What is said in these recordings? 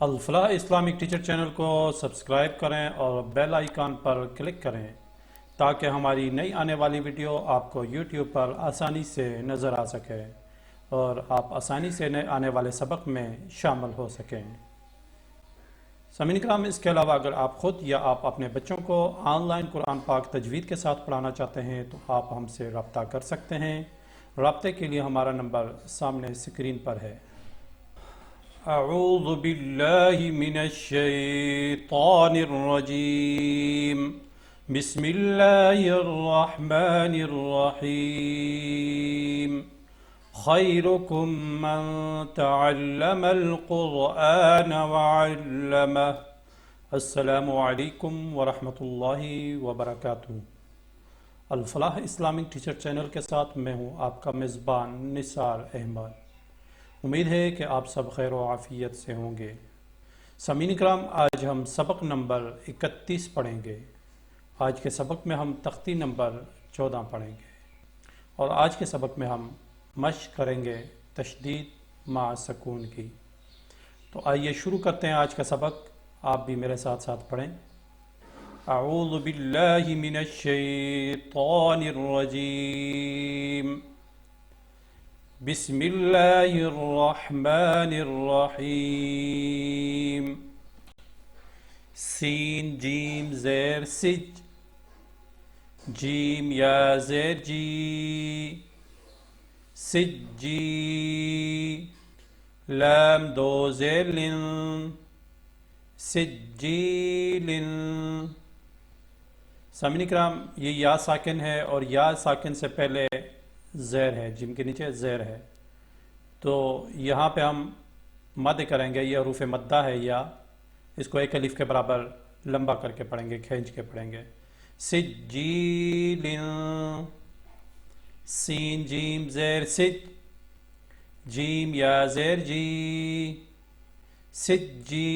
الفلاح Islamic teacher channel کو subscribe کریں اور بیل آئیکن پر کلک کریں تاکہ ہماری نئی آنے والی ویڈیو آپ کو یوٹیوب پر آسانی سے نظر آ سکے اور آپ آسانی سے نئے آنے والے سبق میں شامل ہو سکیں۔ سامعین کرام، اس کے علاوہ اگر آپ خود یا آپ اپنے بچوں کو آن لائن قرآن پاک تجوید کے ساتھ پڑھانا چاہتے ہیں تو آپ ہم سے رابطہ کر سکتے ہیں۔ رابطے کے لیے ہمارا نمبر سامنے اسکرین پر ہے۔ اعوذ باللہ من الشیطان الرجیم، بسم اللہ الرحمن الرحیم۔ خیرکم من تعلم القرآن وعلمہ۔ السلام علیکم ورحمۃ اللہ وبرکاتہ۔ الفلاح اسلامک ٹیچر چینل کے ساتھ میں ہوں آپ کا میزبان نثار احمد۔ امید ہے کہ آپ سب خیر و عافیت سے ہوں گے۔ سامعین کرام، آج ہم سبق نمبر 31 پڑھیں گے۔ آج کے سبق میں ہم تختی نمبر 14 پڑھیں گے اور آج کے سبق میں ہم مشق کریں گے تشدید مع سکون کی۔ تو آئیے شروع کرتے ہیں آج کا سبق۔ آپ بھی میرے ساتھ ساتھ پڑھیں۔ اعوذ باللہ من الشیطان الرجیم، بسم اللہ الرحمن الرحیم۔ سین جیم زیر سج، جیم یا زیر جی، سجی، لام دو زیر لن، سجیلن۔ سامعین کرام، یہ یا ساکن ہے اور یا ساکن سے پہلے زیر ہے، جیم کے نیچے زیر ہے، تو یہاں پہ ہم مد کریں گے۔ یہ حروف مدہ ہے یا، اس کو ایک الف کے برابر لمبا کر کے پڑھیں گے، کھینچ کے پڑھیں گے۔ سجیلن، سین جیم زیر سج، جیم یا زیر جی، سجی،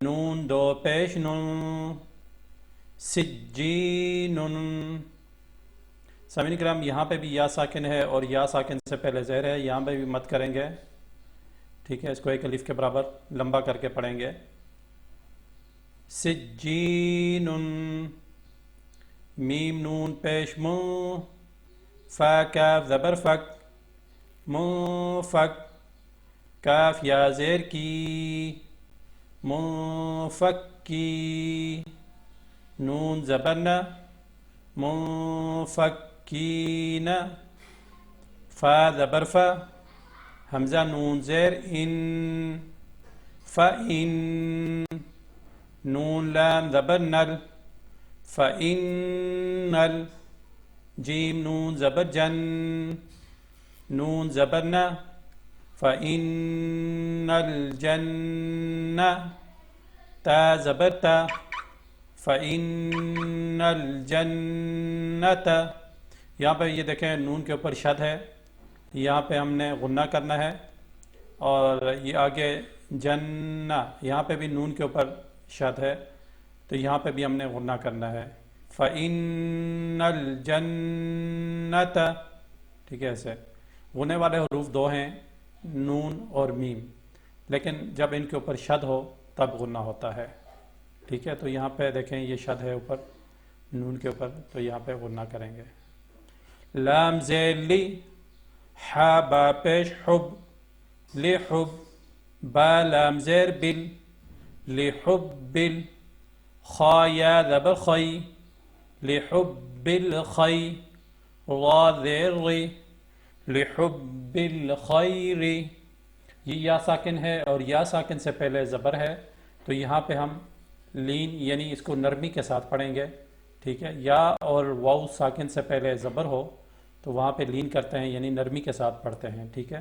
نون دو پیش نون، سجینن۔ سامعین کرام، یہاں پہ بھی یا ساکن ہے اور یا ساکن سے پہلے زیر ہے، یہاں پہ بھی مد کریں گے، ٹھیک ہے۔ اس کو ایک الف کے برابر لمبا کر کے پڑھیں گے۔ سجینن، میم نون پیش مو، فا کاف زبر فک، منفک، کاف یا زیر کی، منفکی، نون زبر نہ، منفکین، فا زبر فا، حمزہ نون زیر ان، فَإِن، نون لام زبر نل، فَإِنَّل، جیم نون زبر جن، نون زبر نہ، فَإِنَّ الْجَنَّةَ، تا زبر تا، فَإِنَّ الْجَنَّةَ۔ یہاں پہ یہ دیکھیں نون کے اوپر شد ہے، یہاں پہ ہم نے غنہ کرنا ہے، اور یہ آگے جنہ، یہاں پہ بھی نون کے اوپر شد ہے، تو یہاں پہ بھی ہم نے غنہ کرنا ہے۔ فَإِنَّ الْجَنَّةَ، ٹھیک ہے۔ ایسے غنے والے حروف دو ہیں، نون اور میم، لیکن جب ان کے اوپر شد ہو تب غنہ ہوتا ہے، ٹھیک ہے۔ تو یہاں پہ دیکھیں یہ شد ہے اوپر نون کے اوپر، تو یہاں پہ غنہ کریں گے۔ لام زیر لی، حا با پیش حب، لحب، با لام زیر بل، لحب بل، خا یا زبر خی، لحب الخی، را زیر ری، لحب الخیر۔ یہ یا ساکن ہے اور یا ساکن سے پہلے زبر ہے، تو یہاں پہ ہم لین یعنی اس کو نرمی کے ساتھ پڑھیں گے، ٹھیک ہے۔ یا اور واو ساکن سے پہلے زبر ہو تو وہاں پہ لین کرتے ہیں، یعنی نرمی کے ساتھ پڑھتے ہیں، ٹھیک ہے۔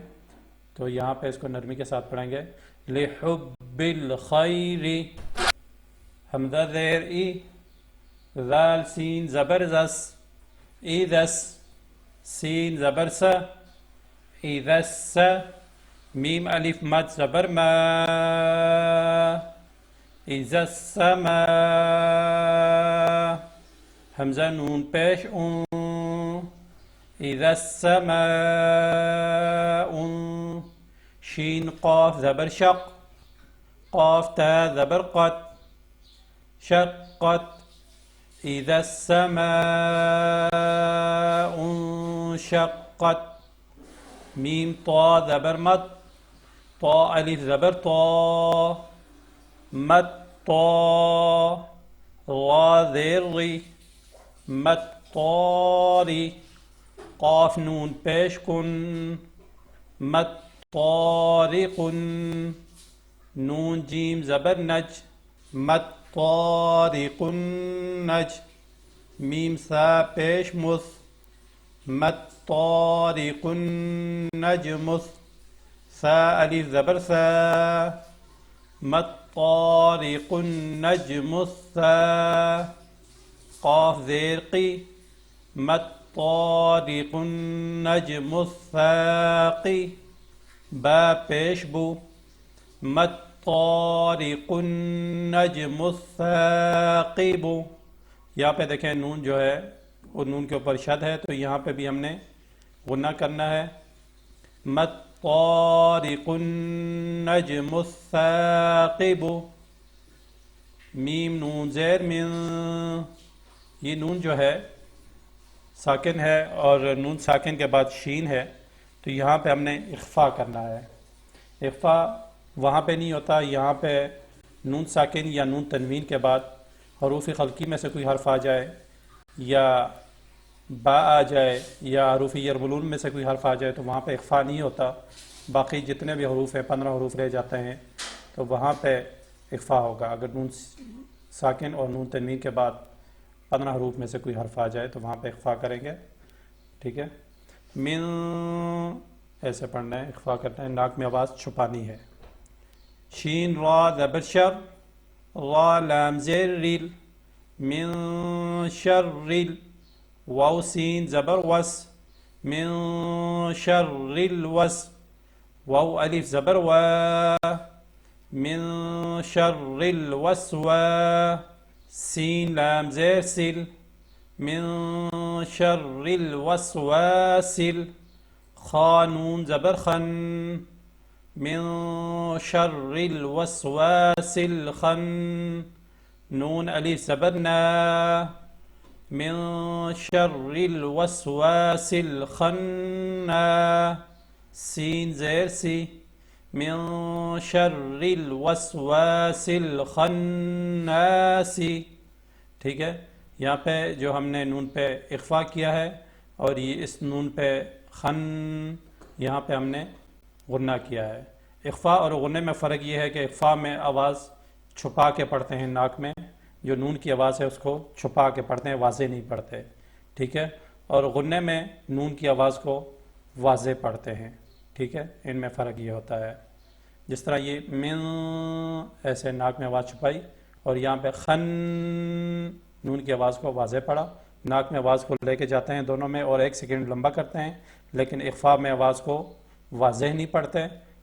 تو یہاں پہ اس کو نرمی کے ساتھ پڑھیں گے۔ لحب الخیر، حمزہ زیر ای، ذال سین زبر زس، ایدس، سین زبر س، ایدس، میم الف مد زبر ما، اذا السماء، حمزہ نون پیش اون، اذا السماء، شين قاف زبر شق قاف تا زبر قد شقت إذا السماء انشقت ميم طا زبر مد طا ألف زبر طا مد طا را زیر ری مد طاری قاف نون پیش کن مد طارق نون جیم زبر نج مد طارق نج میم سا پیش مس مد طارق نجمس سا الف زبر سا مد طارق النجم السا قاف زیر قی مد طارق النجم الساقی با پیش بو مد طارق النجم الثاقب. یہاں پہ دیکھیں نون جو ہے وہ نون کے اوپر شد ہے، تو یہاں پہ بھی ہم نے غنہ کرنا ہے. مد طارق النجم الثاقب. میم نون زیر من، یہ نون جو ہے ساکن ہے اور نون ساکن کے بعد شین ہے، تو یہاں پہ ہم نے اخفا کرنا ہے. اخفا وہاں پہ نہیں ہوتا، یہاں پہ نون ساکن یا نون تنوین کے بعد حروف خلقی میں سے کوئی حرف آ جائے یا با آ جائے یا حروف یرملون میں سے کوئی حرف آ جائے تو وہاں پہ اخفا نہیں ہوتا. باقی جتنے بھی حروف ہیں 15 حروف رہ جاتے ہیں تو وہاں پہ اخفا ہوگا. اگر نون ساکن اور نون تنوین کے بعد 15 حروف میں سے کوئی حرف آ جائے تو وہاں پہ اخفا کریں گے. ٹھیک ہے، من ایسے پڑھنا ہے، اخفا کرنا ہے، ناک میں آواز چھپانی ہے. شین را زبر شر، را لام زیر ریل، من شر ریل. واو سین زبر وس، من شر الوس. واو الف زبر و، من شر الوسوا. سین لام زیر سل، من شر الوسواسل. خا نون زبر خن، من شر الوسواس الخن. نون الف زبر نا، من شر الوسواس الخنا. سین زیر سی، من شر الوسواس الخناس. ٹھیک ہے، یہاں پہ جو ہم نے نون پہ اخفا کیا ہے اور یہ اس نون پہ خن یہاں پہ ہم نے غنہ کیا ہے. اخفا اور غنے میں فرق یہ ہے کہ اخفا میں آواز چھپا کے پڑھتے ہیں، ناک میں جو نون کی آواز ہے اس کو چھپا کے پڑھتے ہیں، واضح نہیں پڑھتے. ٹھیک ہے، اور غنے میں نون کی آواز کو واضح پڑھتے ہیں. ٹھیک ہے، ان میں فرق یہ ہوتا ہے. جس طرح یہ من ایسے ناک میں آواز چھپائی اور یہاں پہ خن نون کی آواز کو واضح پڑھا. ناک میں آواز کو لے کے جاتے ہیں دونوں میں اور 1 سیکنڈ لمبا کرتے ہیں، لیکن اخفا میں آواز کو واضح نہیں پڑھتے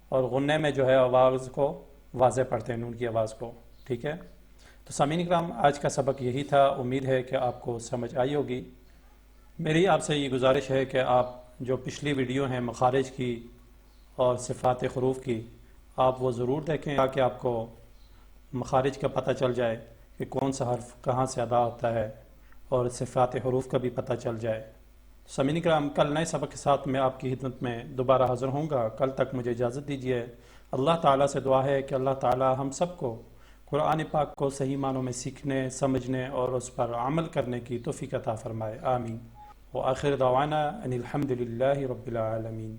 اور غنے میں جو ہے آواز کو واضح پڑھتے ہیں، نون کی آواز کو. ٹھیک ہے، تو سامعین کرام آج کا سبق یہی تھا. امید ہے کہ آپ کو سمجھ آئی ہوگی. میری آپ سے یہ گزارش ہے کہ آپ جو پچھلی ویڈیو ہیں مخارج کی اور صفات حروف کی، آپ وہ ضرور دیکھیں تاکہ آپ کو مخارج کا پتہ چل جائے کہ کون سا حرف کہاں سے ادا ہوتا ہے اور صفات حروف کا بھی پتہ چل جائے. سامعین کرام کل نئے سبق کے ساتھ میں آپ کی خدمت میں دوبارہ حاضر ہوں گا. کل تک مجھے اجازت دیجیے. اللہ تعالیٰ سے دعا ہے کہ اللہ تعالیٰ ہم سب کو قرآن پاک کو صحیح معنوں میں سیکھنے، سمجھنے اور اس پر عمل کرنے کی توفیق عطا فرمائے. آمین. وآخر دعوانا ان الحمد للہ رب العالمین.